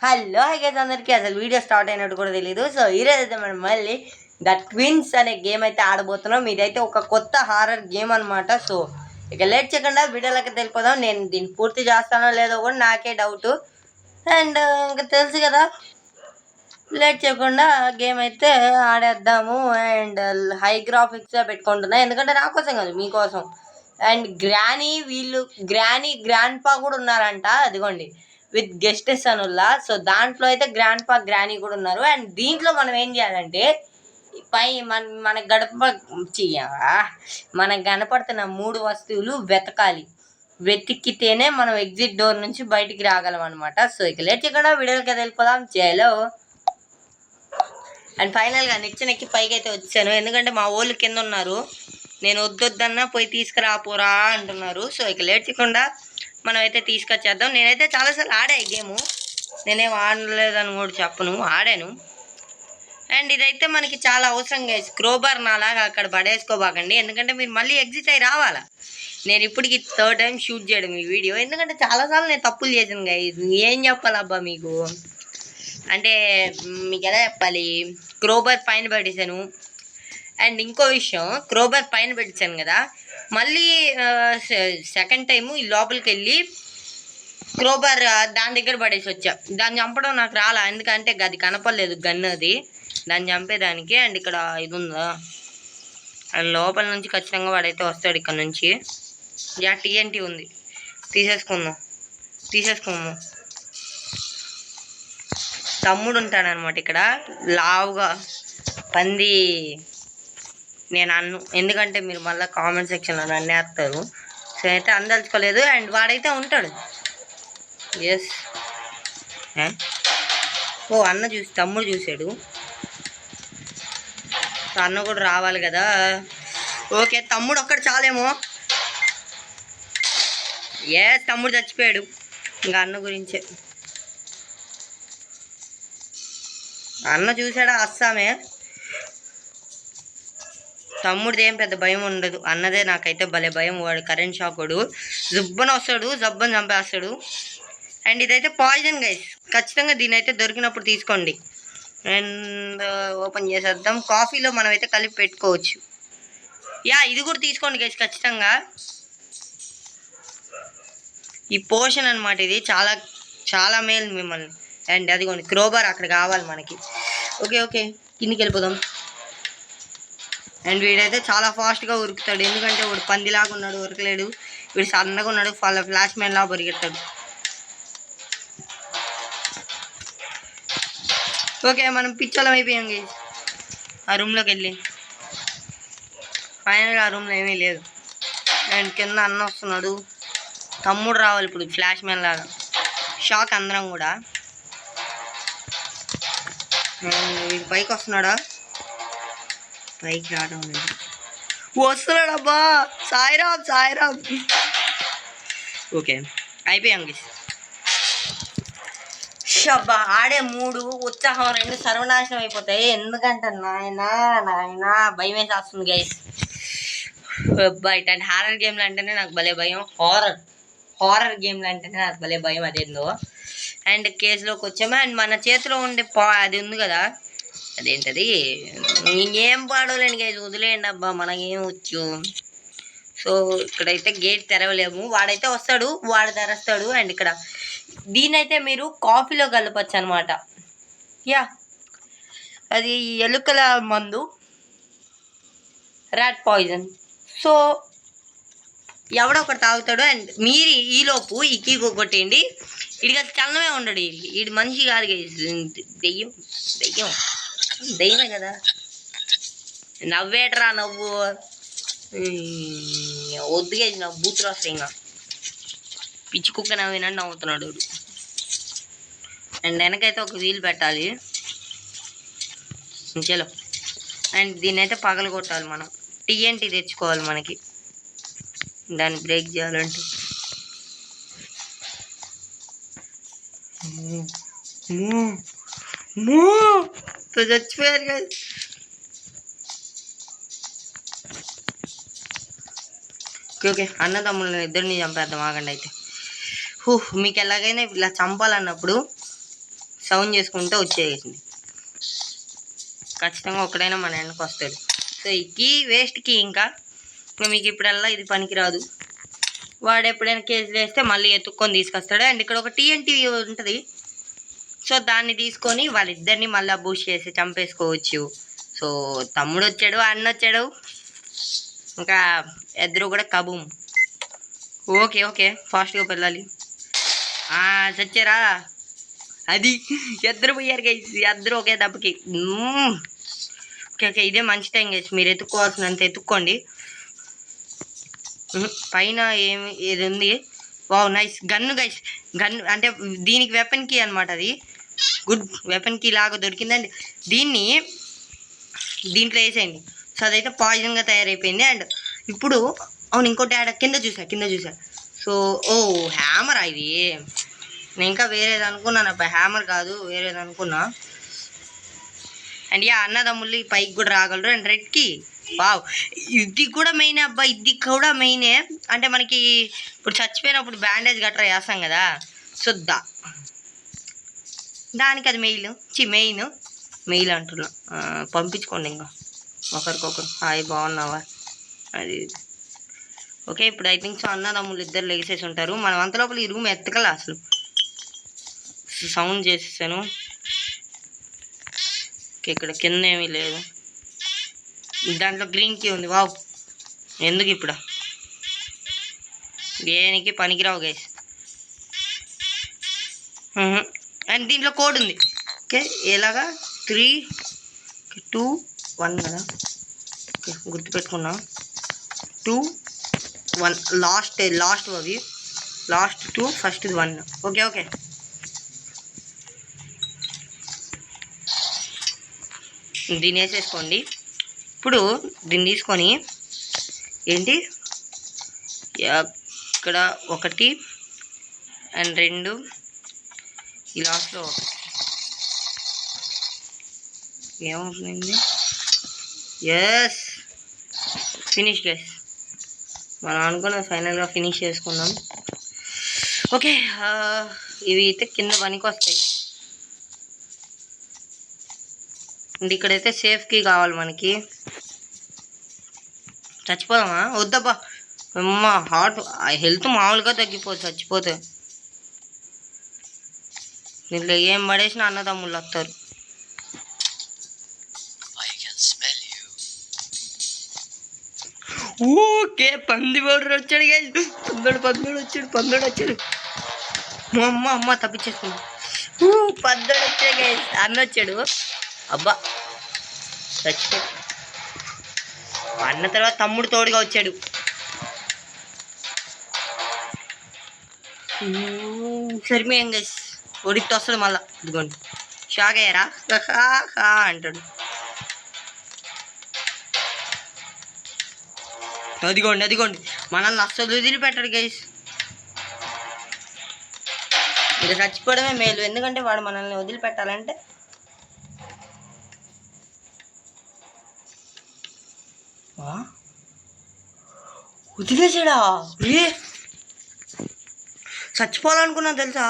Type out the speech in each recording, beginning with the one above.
Hello guys, అందరికీ అసలు video start అయినట్టు కూడా తెలియదు. సో ఈరోజు అయితే మనం మళ్ళీ ద ట్విన్స్ అనే గేమ్ అయితే ఆడబోతున్నాం. ఇదైతే ఒక కొత్త హారర్ గేమ్ అనమాట. సో ఇక లేట్ చేయకుండా వీడియోలోకి వెళ్ళిపోదాం. నేను దీన్ని పూర్తి చేస్తానో లేదో కూడా నాకే డౌట్. అండ్ ఇంకా తెలుసు కదా, లేట్ చేయకుండా గేమ్ అయితే ఆడేద్దాము. అండ్ హై గ్రాఫిక్స్ పెట్టుకుంటున్నా, ఎందుకంటే నా కోసం కాదు మీకోసం. అండ్ గ్రాండ్ పా కూడా ఉన్నారంట, అదిగోండి విత్ గెస్టెస్ అనుల్లా. సో దాంట్లో అయితే గ్రాండ్ పా గ్రానీ కూడా ఉన్నారు. అండ్ దీంట్లో మనం ఏం చేయాలంటే పై మనకు మనకు కనపడుతున్న 3 వస్తువులు వెతకాలి. వెతికితేనే మనం ఎగ్జిట్ డోర్ నుంచి బయటికి రాగలం అనమాట. సో ఇక లేట్ చేయకుండా వీడియోకి వెళ్ళిపోదాం. చేలో అండ్ ఫైనల్గా నెక్కి పైకి అయితే వచ్చాను, ఎందుకంటే మా వాళ్ళు కింద ఉన్నారు. నేను వద్దొద్దన్నా పోయి తీసుకురాపోరా అంటున్నారు. సో ఇక లేట్ చేయకుండా మనం అయితే తీసుకొచ్చేద్దాం. నేనైతే చాలాసార్లు ఆడా ఈ గేము, నేనేం ఆడలేదని కూడా చెప్పను, ఆడాను. అండ్ ఇదైతే మనకి చాలా అవసరం గైస్. క్రోబార్ నాలాగా అక్కడ పడేసుకోబాకండి, ఎందుకంటే మీరు మళ్ళీ ఎగ్జిట్ అయ్యి రావాలా. నేను ఇప్పటికి 3rd టైం షూట్ చేయడం ఈ వీడియో, ఎందుకంటే చాలాసార్లు నేను తప్పులు చేశాను గైస్. ఏం చెప్పాలబ్బా మీకు, అంటే మీకు ఎలా చెప్పాలి. క్రోబార్ పైన పెట్టేశాను. అండ్ ఇంకో విషయం, క్రోబార్ పైన పెట్టాను కదా, మళ్ళీ సెకండ్ టైము ఈ లోపలికి వెళ్ళి క్రోబార్ దాని దగ్గర పడేసి వచ్చా. దాన్ని చంపడం నాకు రాలా, ఎందుకంటే అది కనపడలేదు గన్ను, అది దాన్ని చంపేదానికి. అండ్ ఇక్కడ ఇది ఉందా, అండ్ లోపల నుంచి ఖచ్చితంగా వాడైతే వస్తాడు ఇక్కడ నుంచి. TNT ఉంది, తీసేసుకుందాం. తమ్ముడు ఉంటాడనమాట ఇక్కడ లావుగా, పంది. నేను ఎందుకంటే మీరు మళ్ళీ కామెంట్ సెక్షన్లో నన్ను వేస్తారు. సో అయితే అందలుచుకోలేదు. అండ్ వాడైతే ఉంటాడు. ఎస్, ఓ అన్న తమ్ముడు చూసాడు. సో అన్న కూడా రావాలి కదా. ఓకే, తమ్ముడు ఒక్కడు చాలేమో. తమ్ముడు చచ్చిపోయాడు. ఇంకా అన్న గురించే. అన్న చూసాడా అస్సామే. తమ్ముడిది ఏం పెద్ద భయం ఉండదు, అన్నదే నాకైతే భలే భయం. వాడు కరెంట్ షాక్, వాడు జబ్బని వస్తాడు, జబ్బని చంపేస్తాడు. అండ్ ఇదైతే పాయిజన్ గైస్, ఖచ్చితంగా దీని అయితే దొరికినప్పుడు తీసుకోండి. అండ్ ఓపెన్ చేసేద్దాం. కాఫీలో మనం అయితే కలిపి పెట్టుకోవచ్చు. ఇది కూడా తీసుకోండి గైస్ ఖచ్చితంగా. ఈ పోషన్ అనమాట, ఇది చాలా చాలా మేలు మిమ్మల్ని. అండ్ అదిగోండి క్రోబార్ అక్కడ కావాలి మనకి. ఓకే కిందికి వెళ్ళిపోదాం. అండ్ వీడైతే చాలా ఫాస్ట్గా ఉరుకుతాడు, ఎందుకంటే వాడు పందిలాగా ఉన్నాడు, ఉరకలేడు. వీడు సన్నగా ఉన్నాడు, ఫ్లాష్ మ్యాన్ లాగా పరిగెత్తాడు. ఓకే, మనం పిచ్చోళం అయిపోయాం గైస్. ఆ రూమ్లోకి వెళ్ళి ఫైనల్గా ఆ రూమ్లో ఏమీ లేదు. అండ్ కింద అన్న వస్తున్నాడు, తమ్ముడు రావాలి ఇప్పుడు ఫ్లాష్ మ్యాన్ లాగా. షాక్ అందరం కూడా. వీడు పైకి వస్తున్నాడా, పైకి రావడం లేదు. వస్తున్నాడు అబ్బా, సాయిరామ్. ఓకే అయిపోయాం గైస్. షబ్బా, ఆడే 3 ఉత్సాహం 2 సర్వనాశనం అయిపోతాయి. ఎందుకంటే నాయనా భయం వేసేస్తుంది గైస్. ఇట్లాంటి హారర్ గేమ్లు అంటేనే నాకు భలే భయం. హారర్ గేమ్లు అంటేనే నాకు భలే భయం, అదేందో. అండ్ కేసులోకి వచ్చాము. అండ్ మన చేతిలో ఉండే అది ఉంది కదా, అదేంటది, ఇంకేం పాడలేండి గైస్, వదిలేయండి అబ్బా, మనకేం వచ్చు. సో ఇక్కడైతే గేట్ తెరవలేము, వాడైతే వస్తాడు, వాడు తెరస్తాడు. అండ్ ఇక్కడ దీనైతే మీరు కాఫీలో కలపచ్చు అనమాట. అది ఎలుకల మందు, ర్యాట్ పాయిజన్. సో ఎవడో ఒకటి తాగుతాడు. అండ్ మీరు ఈలోపు ఈ కీ కొట్టేయండి. వీడికి అది చల్లమే ఉండడు, వీడి మనిషి కాదు గైస్, దెయ్యమే కదా. నవ్వేటరా నవ్వు, వద్దుగా నాకు బూతులు వస్తాయి. ఇంకా పిచ్చి కుక్క నవ్వినట్టు నవ్వుతున్నాడు. అండ్ వెనకైతే ఒక వీల్ పెట్టాలి. చలో, అండ్ దీన్ని అయితే పగలు కొట్టాలి మనం. TNT తెచ్చుకోవాలి మనకి, దాన్ని బ్రేక్ చేయాలంటే. చచ్చిపోయారు కదా. ఓకే అన్నదమ్ముళ్ళని ఇద్దరిని చంపేద్దాం, ఆగండి అయితే. మీకు ఎలాగైనా ఇలా చంపాలన్నప్పుడు సౌండ్ చేసుకుంటూ వచ్చేసింది. ఖచ్చితంగా ఒకడైనా మన వెనక్కి వస్తాడు. సో ఈ కీ వేస్ట్ కీ, ఇంకా మీకు ఇప్పుడల్లా ఇది పనికిరాదు. వాడు ఎప్పుడైనా కేసులు వేస్తే మళ్ళీ ఎత్తుక్కొని తీసుకొస్తాడు. అండ్ ఇక్కడ ఒక TNT ఉంటుంది. సో దాన్ని తీసుకొని వాళ్ళిద్దరిని మళ్ళీ బూస్ట్ చేసి చంపేసుకోవచ్చు. సో తమ్ముడు వచ్చాడు, అన్న వచ్చాడు, ఇంకా ఇద్దరు కూడా కబూమ్. ఓకే ఓకే ఫాస్ట్గా వెళ్ళాలి. చచ్చారా? అది ఇద్దరు పోయారు గైస్, ఇద్దరు ఒకే దెబ్బకి. ఓకే ఓకే, ఇదే మంచి టైం గైస్, మీరు ఎత్తుక్కోవాల్సినంత ఎత్తుక్కోండి. పైన ఏది ఉంది? Wow nice gun guys. Gun అంటే దీనికి వెపన్ కీ అనమాట. అది గుడ్ వెపన్ కీ లాగా దొరికిందండి. దీంట్లో వేసేయండి. సో అదైతే పాయిజన్గా తయారైపోయింది. అండ్ ఇప్పుడు అవును ఇంకోటి కింద చూసా. సో హ్యామర్ ఇది. నేను ఇంకా వేరేది అనుకున్నాను అబ్బా, హ్యామర్ కాదు వేరేది అనుకున్నా. అండ్ అన్నదమ్ముళ్ళు పైకి కూడా రాగలరు. అండ్ రెడ్కి వావ్ ఇది కూడా మెయిన్ అబ్బా, ఇది కూడా మెయినే. అంటే మనకి ఇప్పుడు చచ్చిపోయినప్పుడు బ్యాండేజ్ గట్రా వేస్తాం కదా, సో దానికి అది మెయిల్ అంటున్నా. పంపించుకోండి ఇంకా ఒకరికొకరు. హాయ్ బాగున్నావా అది. ఓకే ఇప్పుడు ఐ థింక్ సో అన్నదమ్ములు ఇద్దరు లెగిసేసి ఉంటారు. మనం అంత లోపల ఈ రూమ్ ఎత్తకలా, అసలు సౌండ్ చేసేసాను. ఇక్కడ కింద ఏమీ లేదు. దాంట్లో గ్రీన్ కీ ఉంది. వావ్ ఎందుకు ఇప్పుడు దేనికి పనికిరావు గైస్. అండ్ దీంట్లో కోడ్ ఉంది. ఓకే ఎలాగా 3 2 1 కదా. ఓకే గుర్తుపెట్టుకున్నా. 2 1 లాస్ట్ అవి లాస్ట్ 2 ఫస్ట్ 1. ఓకే దీన్ని వేసేసుకోండి. ఇప్పుడు దీన్ని తీసుకొని ఏంటి ఇక్కడ 1 అండ్ 2 ఈ లాస్ట్లో ఏమవుతుంది? Yes finish guys. మనం అనుకున్న ఫైనల్గా ఫినిష్ చేసుకున్నాం. ఓకే ఇవి అయితే కింద పనికి వస్తాయి. ఇక్కడైతే సేఫ్కి కావాలి మనకి. చచ్చిపోదామా? వద్దబ్బా అమ్మ, హార్ట్ హెల్త్ మామూలుగా తగ్గిపోదు చచ్చిపోతే. దీంట్లో ఏం పడేసిన అన్నదమ్ముళ్ళు వస్తారు. ఓకే పంది పౌడర్ వచ్చాడు గైస్. పందుడు వచ్చాడు. అమ్మ తప్పించేసుకున్నా. పందుడు వచ్చాడు గైస్. అన్న వచ్చాడు. అబ్బా చచ్చిపో. అన్న తర్వాత తమ్ముడు తోడుగా వచ్చాడు. సరిపోయాం గైస్. ఒడికి వస్తుంది మళ్ళా. ఇదిగోండి షాక్ అయ్యారా? అంటాడు. అదిగోండి మనల్ని అస్సలు వదిలిపెట్టాడు గైస్. ఇది చచ్చిపోవడమే మేలు, ఎందుకంటే వాడు మనల్ని వదిలిపెట్టాలంటే వదిలేసాడా? చచ్చిపోవాలనుకున్నా తెలుసా.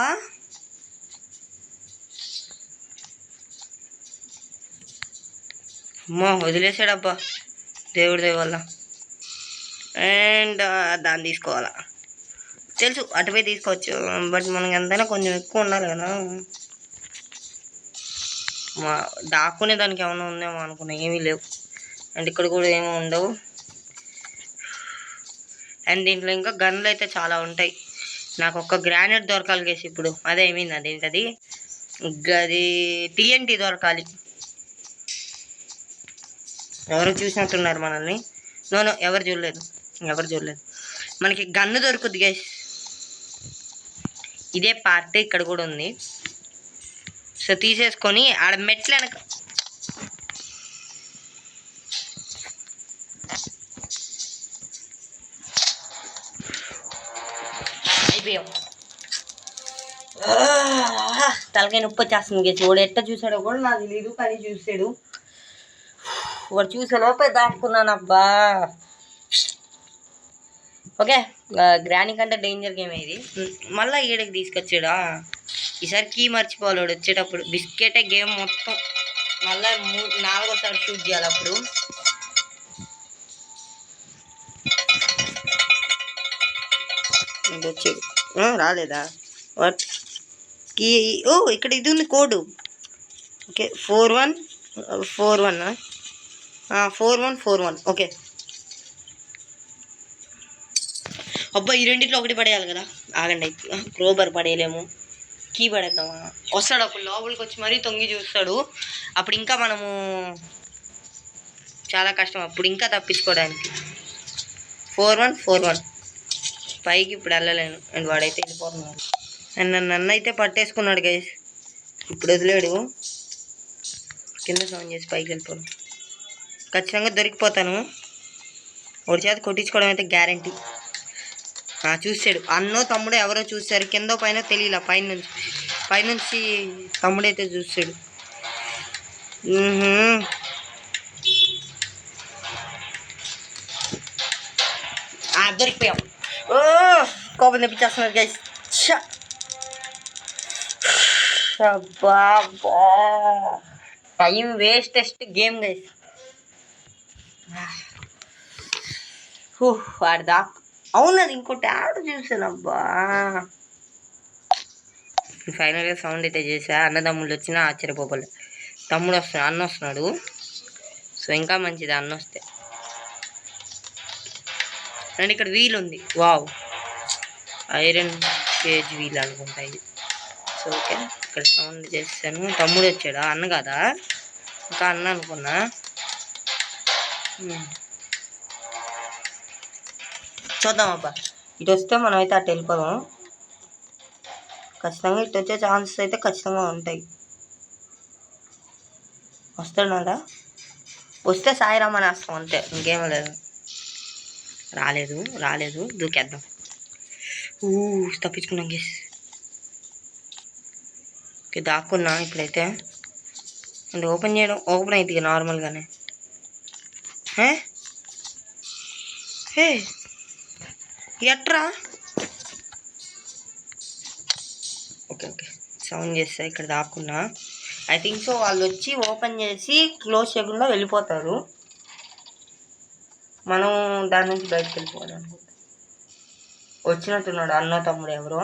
అమ్మా వదిలేసాడబ్బా దేవుడి దయ వల్ల. అండ్ దాన్ని తీసుకోవాలా తెలుసు, అటుపై తీసుకోవచ్చు. బట్ మనకి ఎంతైనా కొంచెం ఎక్కువ ఉండాలి కదా. దాక్కునే దానికి ఏమైనా ఉందేమో అనుకున్నా, ఏమీ లేవు. అండ్ ఇక్కడ కూడా ఏమీ ఉండవు. అండ్ దీంట్లో ఇంకా గన్లు అయితే చాలా ఉంటాయి. నాకు ఒక గ్రానైట్ దొరకాలి గేసి ఇప్పుడు. అదే ఏమైంది అదేంటది, అది TNT దొరకాలి. ఎవరు చూసినట్టున్నారు మనల్ని. నో ఎవరు చూడలేదు. మనకి గన్ను దొరుకుద్ది గైస్. ఇదే పార్ట్ ఇక్కడ కూడా ఉంది. సో తీసేసుకొని ఆడ మెట్లు వెనక అయిపోయాం. తలకాయ నొప్పి వచ్చేస్తుంది గేసి. వాడు ఎట్ట చూసాడో కూడా నాకు తెలీదు, కానీ చూసాడు. వాడు చూసే లోపే దాటుకున్నాను అబ్బా. ఓకే గ్రానీ కంటే డేంజర్ గేమ్ ఇది. మళ్ళీ ఈడకి తీసుకొచ్చాడా? ఈసారి కీ మర్చిపోవాలి వచ్చేటప్పుడు. బిస్కెటే గేమ్ మొత్తం. మళ్ళీ 4వ సారి షూట్ చేయాలి అప్పుడు. వచ్చేది రాలేదా? What key? ఓ ఇక్కడ ఇది ఉంది కోడు. ఓకే 4141 4141. ఓకే అబ్బా ఈ రెండిట్లో ఒకటి పడేయాలి కదా. ఆగండి, క్రోబర్ పడేయలేము, కీ పడేద్దామా? వస్తాడు అప్పుడు లోపలికి వచ్చి మరీ తొంగి చూస్తాడు. అప్పుడు ఇంకా మనము చాలా కష్టం, అప్పుడు ఇంకా తప్పించుకోవడానికి. 4141 పైకి ఇప్పుడు వెళ్ళలేను. అండ్ వాడైతే వెళ్ళిపోతున్నాడు. అండ్ నన్ను అయితే పట్టేసుకున్నాడు గైస్. ఇప్పుడు వదిలేడు, కింద సౌండ్ చేసి పైకి వెళ్ళిపోను. ఖచ్చితంగా దొరికిపోతాను. ఒకటి చేత కొట్టించుకోవడం అయితే గ్యారంటీ. చూసాడు అన్నో తమ్ముడు ఎవరో చూశారు, కింద పైన తెలియలా. పైనుంచి తమ్ముడైతే చూసాడు. దొరికిపోయాం. కోపం తెప్పించేస్తున్నారు guys. Time wastest game guys. వాడు దాకా అవునది ఇంకోటి ఆడు చూసాను. అబ్బా ఫైనల్గా సౌండ్ అయితే చేసా. అన్నదమ్ముళ్ళు వచ్చినా ఆశ్చర్యపోలే. తమ్ముడు వస్తున్నాడు, అన్న వస్తున్నాడు. సో ఇంకా మంచిది అన్న వస్తే. అండ్ ఇక్కడ వీల్ ఉంది. వావ్, ఐరన్ కేజ్ వీల్ అనుకుంటా ఇది. సో ఓకే ఇక్కడ సౌండ్ చేస్తాను. తమ్ముడు వచ్చాడా? అన్న కదా, ఇంకా అన్న అనుకున్నా. చూద్దాం అబ్బా. ఇటు వస్తే మనం అయితే అటు వెళ్ళిపోదాం. ఖచ్చితంగా ఇటు వచ్చే ఛాన్సెస్ అయితే ఖచ్చితంగా ఉంటాయి. వస్తున్నాడా? వస్తే సాయిరామ్ అని వస్తాం అంతే, ఇంకేం లేదు. రాలేదు దూకేద్దాం. తప్పించుకున్నాం గేస్. ఓకే దాక్కున్నా ఇప్పుడైతే. అంటే ఓపెన్ అవుతుంది నార్మల్గానే. ఎట్రా? ఓకే సౌండ్ చేస్తా. ఇక్కడ దాక్కున్నా. ఐ థింక్ సో వాళ్ళు వచ్చి ఓపెన్ చేసి క్లోజ్ చేయకుండా వెళ్ళిపోతారు. మనం దాని నుంచి బయటకు వెళ్ళిపోవాలి అనుకుంటా. వచ్చినట్టున్నాడు అన్న తమ్ముడు ఎవరో.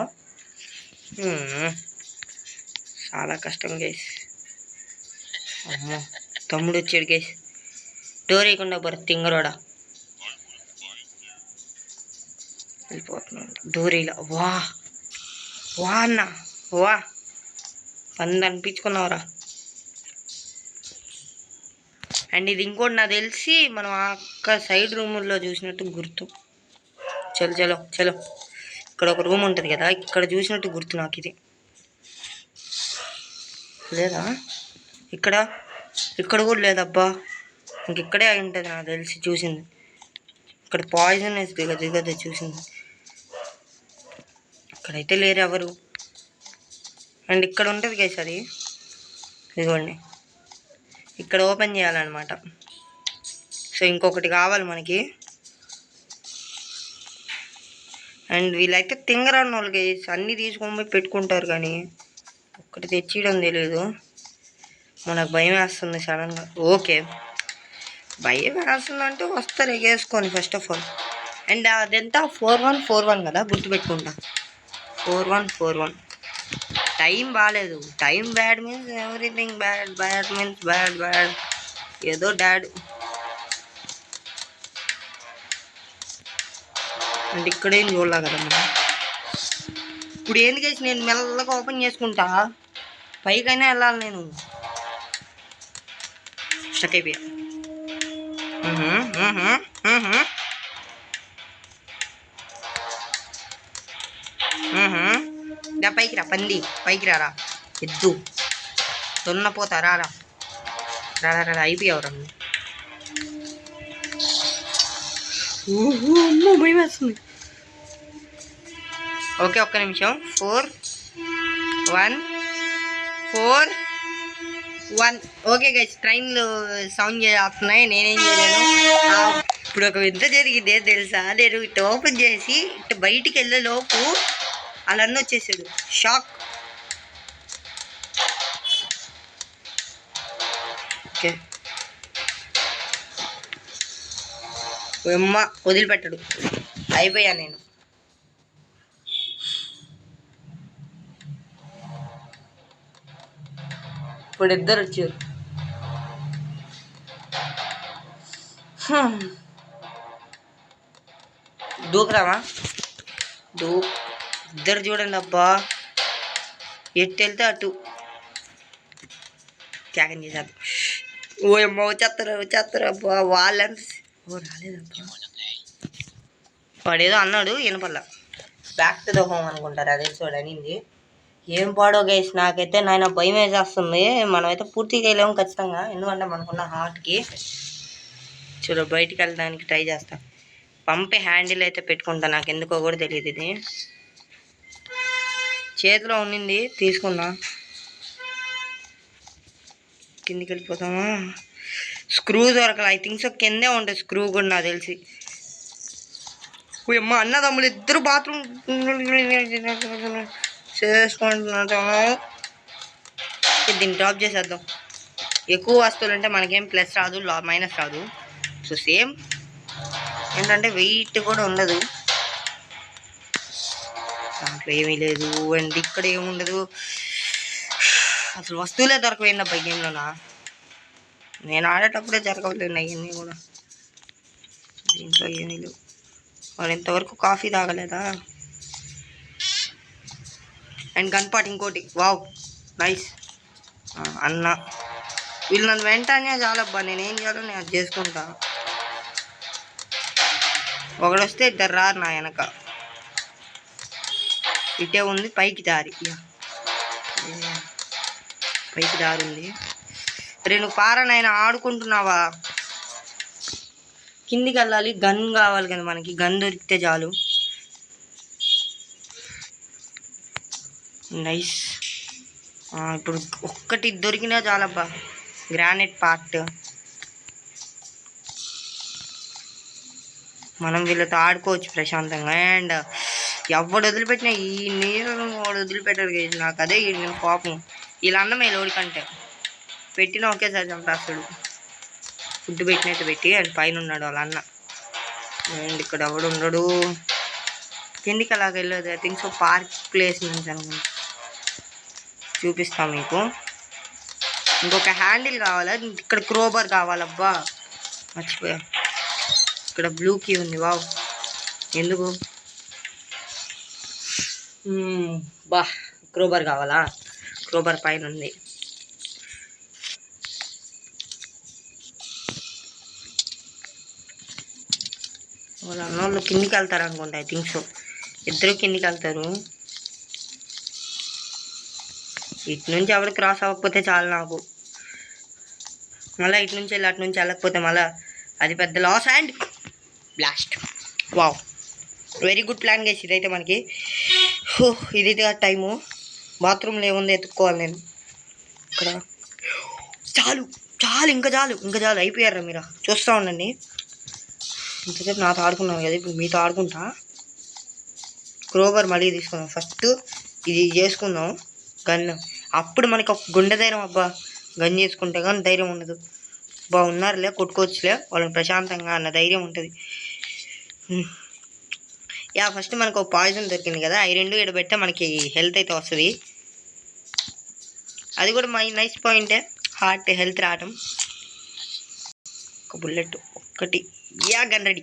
చాలా కష్టం గేస్. అమ్మో తమ్ముడు వచ్చాడు గేస్. డోర్ వేయకుండా తింగరోడా వెళ్ళిపోతున్నాడు. డోర్ వేయలా. వా అన్న పంది అనిపించుకున్నావురా. అండ్ ఇది ఇంకోటి నాకు తెలిసి మనం అక్క సైడ్ రూముల్లో చూసినట్టు గుర్తు. చలో ఇక్కడ ఒక రూమ్ ఉంటుంది కదా, ఇక్కడ చూసినట్టు గుర్తు నాకు ఇది. లేదా ఇక్కడ కూడా లేదబ్బా. ఇంకిక్కడే అయి ఉంటుంది నాకు తెలిసి చూసింది. ఇక్కడ పాయిజన్ వేస్తుంది కదా చూసింది. ఇక్కడైతే లేరు ఎవరు. అండ్ ఇక్కడ ఉంటుంది గైస్ అది. ఇదిగోండి ఇక్కడ ఓపెన్ చేయాలన్నమాట. సో ఇంకొకటి కావాలి మనకి. అండ్ వీళ్ళైతే తింగరాని వాళ్ళు గైస్. అన్నీ తీసుకొని పోయి పెట్టుకుంటారు కానీ ఒక్కటి తెచ్చియడం తెలియదు. మనకు భయం వేస్తుంది సడన్గా. ఓకే భయం వేస్తుందంటే వస్తారు ఎగేసుకొని ఫస్ట్ ఆఫ్ ఆల్. అండ్ అదంతా 4141 కదా, గుర్తుపెట్టుకుంటా. 4141. టైం బాగాలేదు. Time bad means everything bad means bad ఏదో డాడ్. అంటే ఇక్కడేం చూడలే కదా మనం. ఇప్పుడు ఏంది చేసి నేను మెల్లగా ఓపెన్ చేసుకుంటా. పైకైనా వెళ్ళాలి నేను. స్టక్ అయిపోయా. పైకి రా పంది, పైకి రారా ఎద్దు దున్నపోతా. రారా అయిపోయావురా. అమ్మో భయం వేస్తుంది. ఓకే ఒక్క నిమిషం. 4141. ఓకే గైస్ ట్రైన్లు సౌండ్ చేస్తున్నాయి, నేనేం చేయలేను. ఇప్పుడు ఒక వింత జరిగింది తెలుసా. నేను ఇటు ఓపెన్ చేసి ఇటు బయటికి వెళ్ళేలోపు అలా వచ్చేసాడు. షాక్. ఓకే అమ్మ వదిలిపెట్టడు. అయిపోయా నేను. ఇప్పుడు ఇద్దరు వచ్చారు. దూకరామా ఇద్దరు చూడండి అబ్బా, ఎట్టు వెళ్తే అటు త్యాగం చేశారు. ఓ అమ్మ వచ్చేస్తారు అబ్బా. వాళ్ళంత రాలేదబ్బా. వాడేదో అన్నాడు వినపల్లా. బ్యాక్ టు ద హోమ్ అనుకుంటారు, అదే చూడనింది. ఏం పాడో గైస్, నాకైతే నాయన భయం వేసేస్తుంది. మనమైతే పూర్తిగా వెళ్ళాము ఖచ్చితంగా, ఎందుకంటే మనకున్న హార్ట్కి. చూడ బయటికి వెళ్ళడానికి ట్రై చేస్తా. పంపే హ్యాండిల్ అయితే పెట్టుకుంటా, నాకు ఎందుకో కూడా తెలియదు. ఇది చేతిలో ఉండింది తీసుకున్నా. కిందికి వెళ్ళిపోతామా? స్క్రూ దొరకదు. ఐ థింక్ సో కిందే ఉంటుంది స్క్రూ కూడా నాకు తెలిసి. అమ్మ అన్నదమ్ములు ఇద్దరు బాత్రూమ్ చేసుకుంటున్నారు. దీన్ని డ్రాప్ చేసేద్దాం. ఎక్కువ వస్తువులు అంటే మనకేం ప్లస్ రాదు, మైనస్ రాదు. సో సేమ్ ఏంటంటే వెయిట్ కూడా ఉండదు దాంట్లో, ఏమీ లేదు. అండ్ ఇక్కడ ఏముండదు అసలు, వస్తువులే దొరకపోయిందబ్బా ఈ గేమ్లోనా. నేను ఆడేటప్పుడే జరగలేదు అవన్నీ కూడా. దీంట్లో ఏమీ లేవు. మరి ఇంతవరకు కాఫీ తాగలేదా? అండ్ గన్పాట్ ఇంకోటి. Wow nice. అన్న వీళ్ళు నన్ను వెంటనే చాలబ్బా, నేనేం చేయాలో నేను అది చేసుకుంటా. ఒకడొస్తే ఇద్దరు రారు నా వెనక. ఇటే ఉంది పైకి దారి, పైకి దారి ఉంది. రే నువ్వు పారనైనా ఆడుకుంటున్నావా? కిందికి వెళ్ళాలి. గన్ కావాలి కదా మనకి, గన్ దొరికితే చాలు. నైస్. ఇప్పుడు ఒక్కటి దొరికినా చాలబ్బా. Granite part. మనం వీళ్ళతో ఆడుకోవచ్చు ప్రశాంతంగా. అండ్ ఎవడు వదిలిపెట్టినా ఈ నీరు వాడు వదిలిపెట్టారు కదా, నాకు అదే నేను కోపం. వీళ్ళ అన్నమే లోడికంటే పెట్టిన ఒకేసారి చంపేస్తాడు. ఫుడ్ పెట్టినట్టు పెట్టి. అండ్ పైన ఉన్నాడు వాళ్ళ అన్న. అండ్ ఇక్కడ ఎవడు ఉండడు. కిందికి అలాగ వెళ్ళదు. I think so park place నుంచి అనుకుంటా. చూపిస్తాం మీకు. ఇంకొక హ్యాండిల్ కావాలా? ఇక్కడ క్రోబర్ కావాలబ్బా, మర్చిపోయా. ఇక్కడ బ్లూ కీ ఉంది. వావ్ ఎందుకు బా, క్రోబర్ కావాలా? క్రోబర్ పైన ఉంది. వాళ్ళ అన్నోళ్ళు కిందికి వెళ్తారు అనుకుంటా, ఐ థింక్ సో. ఇద్దరు కిందికి వెళ్తారు. ఇటు నుంచి ఎవరు క్రాస్ అవ్వకపోతే చాలు నాకు. మళ్ళీ ఇటు నుంచి వెళ్ళి అటు నుంచి వెళ్ళకపోతే మళ్ళీ అది పెద్ద loss. And blast. Wow very good plan guys ఇదైతే మనకి. ఇది టైము. బాత్రూంలో ఏముంది ఎత్తుక్కోవాలి నేను. ఇక్కడ చాలు చాలు, ఇంకా చాలు, ఇంకా చాలు. అయిపోయారా మీరు? చూస్తూ ఉండండి. ఇంతసేపు నాతో ఆడుకున్నాను కదా, ఇప్పుడు మీతో ఆడుకుంటా. క్రోబర్ మళ్ళీ తీసుకుందాం. ఫస్ట్ ఇది చేసుకుందాం గన్. అప్పుడు మనకి ఒక గుండె ధైర్యం అబ్బా. గన్ చేసుకుంటే కానీ ధైర్యం ఉండదు. బాగున్నారులే, కొట్టుకోవచ్చులే వాళ్ళని ప్రశాంతంగా అన్న ధైర్యం ఉంటుంది. ఫస్ట్ మనకు ఒక పాయిజన్ దొరికింది కదా, అవి రెండు ఇడబెడితే మనకి హెల్త్ అయితే వస్తుంది. అది కూడా నైస్ పాయింటే, హార్ట్ హెల్త్ రావటం. ఒక బుల్లెట్ ఒక్కటి. Gun ready.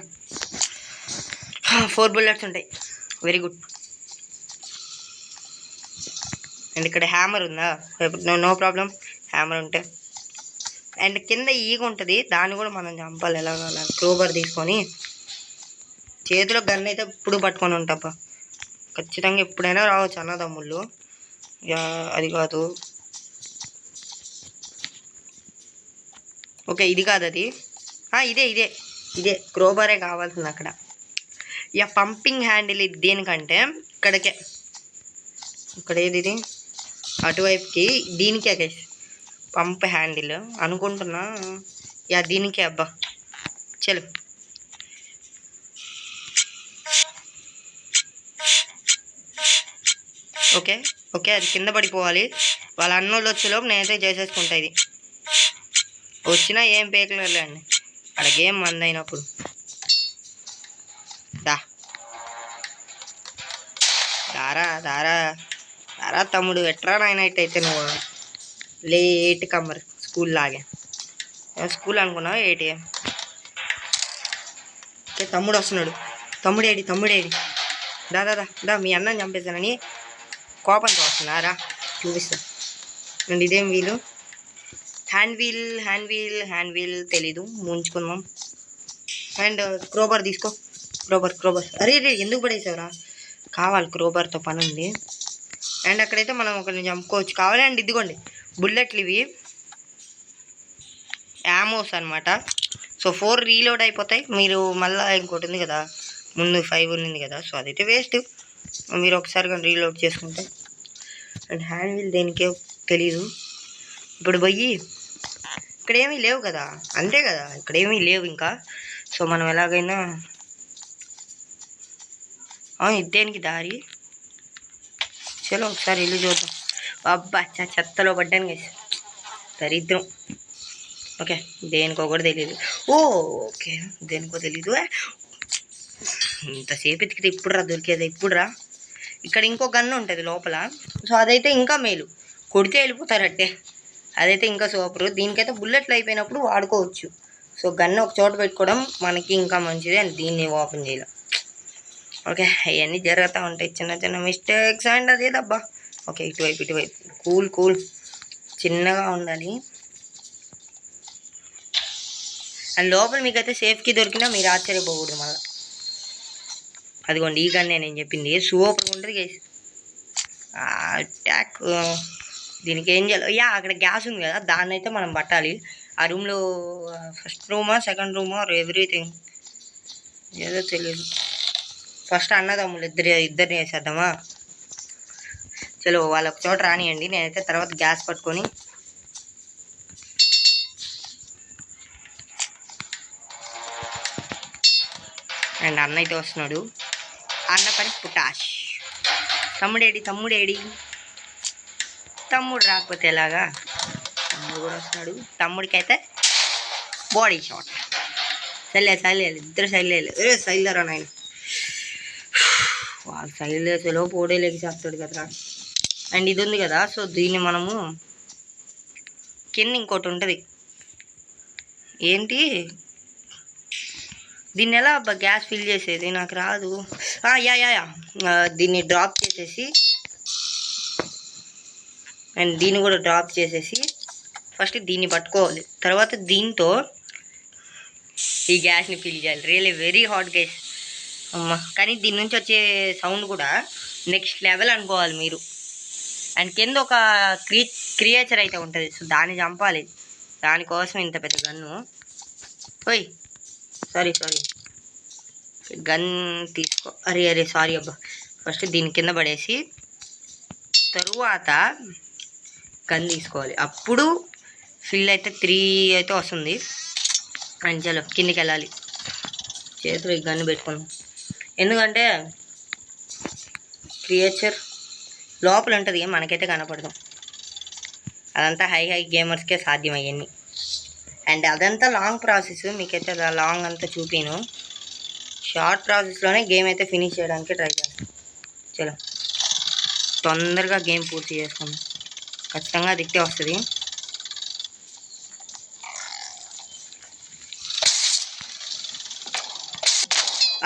4 బుల్లెట్స్ ఉంటాయి. Very good. అండ్ ఇక్కడ హ్యామర్ ఉందా? నో ప్రాబ్లం, హ్యామర్ ఉంటే. అండ్ కింద ఈగ ఉంటుంది, దాన్ని కూడా మనం చంపాలి. ఎలాగ క్రోబర్ తీసుకొని. చేతిలో గన్ అయితే ఎప్పుడు పట్టుకొని ఉంటాపా. ఖచ్చితంగా ఎప్పుడైనా రావచ్చు అన్నదమ్ముళ్ళు. అది కాదు. ఓకే ఇది కాదు అది. ఇదే ఇదే ఇదే క్రోబరే కావాల్సింది అక్కడ. పంపింగ్ హ్యాండిల్ ఇది దేనికంటే ఇక్కడికే. ఇక్కడ ఏది ఇది? అటువైపుకి. దీనికే గైస్ పంప్ హ్యాండిల్ అనుకుంటున్నా. దీనికే అబ్బా. చలో ఓకే ఓకే. అది కింద పడిపోవాలి. వాళ్ళ అన్నోళ్ళు వచ్చేలోపు నేనైతే చేసేసుకుంటా ఇది. వచ్చినా ఏం పేకలేండి అక్కడ గేమ్ మందైనప్పుడు. దారా దారా దారా తమ్ముడు ఎట్రా నాయనట్టయితే నువ్వు లేట్ కమ్మరు స్కూల్ లాగే. స్కూల్ అనుకున్నావా ఏంటి? తమ్ముడు వస్తున్నాడు. తమ్ముడేడి దా మీ అన్నని చంపేశానని కోపంతో వస్తున్నారా చూపిస్తా. అండ్ ఇదేం వీలు, హ్యాండ్ వీల్ తెలీదు, ముంచుకుందాం. అండ్ క్రోబర్ తీసుకో. క్రోబర్ అరే ఎందుకు పడేసావురా? కావాలి, క్రోబర్తో పని ఉంది. అండ్ అక్కడైతే మనం ఒకరిని చంపుకోవచ్చు కావాలి. అండ్ ఇదిగోండి బుల్లెట్లు, ఇవి యామోస్ అనమాట. సో 4 రీలోడ్ అయిపోతాయి. మీరు మళ్ళీ ఇంకోటి ఉంది కదా, ముందు 5 ఉంది కదా, సో అదైతే వేస్ట్. మీరు ఒకసారి కానీ రీలోడ్ చేసుకుంటే. అండ్ హ్యాండ్ వీల్ దేనికే తెలీదు. ఇప్పుడు పోయి ఇక్కడేమీ లేవు కదా, అంతే కదా, ఇక్కడేమీ లేవు ఇంకా. సో మనం ఎలాగైనా దేనికి దారి, చలో ఒకసారి ఇల్లు చూద్దాం. అబ్బా చెత్తలో పడ్డాను గైస్, దరిద్రం. ఓకే దేనికో కూడా తెలీదు. ఓకే దేనికో తెలీదు. ఇంతసేపు ఎతికితే ఇప్పుడు రా దొరికేది, ఇప్పుడు రా. ఇక్కడ ఇంకో గన్ను ఉంటుంది లోపల, సో అదైతే ఇంకా మేలు, కొడితే వెళ్ళిపోతారట్టే. అదైతే ఇంకా సూపరు. దీనికైతే బుల్లెట్లు అయిపోయినప్పుడు వాడుకోవచ్చు. సో గన్ను ఒక చోట పెట్టుకోవడం మనకి ఇంకా మంచిది. అండ్ దీన్ని ఓపెన్ చేయలేం. ఓకే అవన్నీ జరుగుతూ ఉంటాయి, చిన్న చిన్న మిస్టేక్స్. అండ్ అదేదబ్బా. ఓకే ఇటువైపు కూల్ చిన్నగా ఉండాలి. అండ్ లోపల మీకైతే సేఫ్కి దొరికినా మీరు ఆశ్చర్యపోకూడదు మళ్ళీ. అదిగోండి ఈ గన్నే నేను చెప్పింది, సూపర్గా ఉంటుంది గైస్. అటాక్ దీనికి ఏం చేయాలి? అక్కడ గ్యాస్ ఉంది కదా, దాన్ని అయితే మనం పట్టాలి. ఆ రూమ్లో ఫస్ట్ రూమా సెకండ్ రూమా ఎవ్రీథింగ్ ఏదో తెలియదు. ఫస్ట్ అన్నదమ్ములు ఇద్దరిని వేసేద్దామా? చలో వాళ్ళ ఒక చోట రానియండి, నేనైతే తర్వాత గ్యాస్ పట్టుకొని. అండ్ అన్న అయితే వస్తున్నాడు. అన్న పని పుటాష్. తమ్ముడేడి తమ్ముడు రాకపోతే ఎలాగా? తమ్ముడు కూడా వస్తున్నాడు. తమ్ముడికి అయితే బాడీ షాట్. సైలేయాలి ఇద్దరు సైలరా నాయన. వాళ్ళు సైలేసేలో పోడేలేకి చేస్తాడు కదరా. అండ్ ఇది ఉంది కదా, సో దీన్ని మనము కింద ఇంకోటి ఉంటుంది ఏంటి, దీన్ని ఎలా అబ్బా గ్యాస్ ఫిల్ చేసేది? నాకు రాదు. దీన్ని డ్రాప్ చేసేసి, అండ్ దీన్ని కూడా డ్రాప్ చేసేసి ఫస్ట్ దీన్ని పట్టుకోవాలి, తర్వాత దీంతో ఈ గ్యాస్ని ఫిల్ చేయాలి. రియల్లీ వెరీ హాట్ గ్యాస్ అమ్మ. కానీ దీని నుంచి వచ్చే సౌండ్ కూడా నెక్స్ట్ లెవెల్ అనుకోవాలి మీరు. అండ్ కింద ఒక క్రియేచర్ అయితే ఉంటుంది, సో దాన్ని చంపాలి. దానికోసం ఇంత పెద్ద గన్ను. సారీ గన్ తీసుకో. అరే సారీ అబ్బా. ఫస్ట్ దీని కింద పడేసి తరువాత గన్ తీసుకోవాలి, అప్పుడు ఫిల్ అయితే 3 అయితే వస్తుంది. అండ్ చలో కిందికి వెళ్ళాలి. చేతిలో ఈ గన్ను పెట్టుకున్నాం, ఎందుకంటే క్రియేచర్ లోపల ఉంటుంది, మనకైతే కనపడదు. అదంతా హై గేమర్స్కే సాధ్యం అయ్యింది. అండ్ అదంతా లాంగ్ ప్రాసెస్, మీకైతే లాంగ్ అంతా చూపిను. షార్ట్ ప్రాసెస్లోనే గేమ్ అయితే ఫినిష్ చేయడానికి ట్రై చేస్తాను. చలో తొందరగా గేమ్ పూర్తి చేసుకుందాం. ఖచ్చితంగా అదిట్టే వస్తుంది.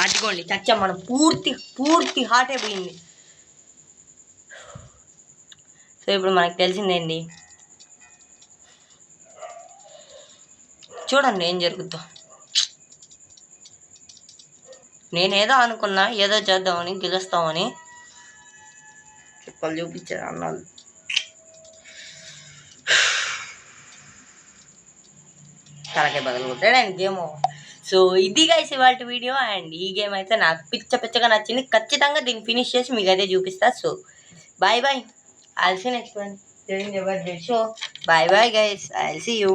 అదిగోండి చచ్చా, మనం పూర్తి హార్ట్ అయిపోయింది. సో ఇప్పుడు మనకు తెలిసిందేంటి, చూడండి ఏం జరుగుద్దో. నేనేదో అనుకున్నా, ఏదో చేద్దామని, గెలుస్తామని చుక్కలు చూపించారు అన్నాళ్ళు. తలకే బదులు కొట్టాడు అండ్ గేమ్. సో ఇది గైస్ ఇవాళ వీడియో. అండ్ ఈ గేమ్ అయితే నాకు పిచ్చగా నచ్చింది. ఖచ్చితంగా దీన్ని ఫినిష్ చేసి మీకు అయితే చూపిస్తా. So bye I'll see next one. So bye guys, I'll see you.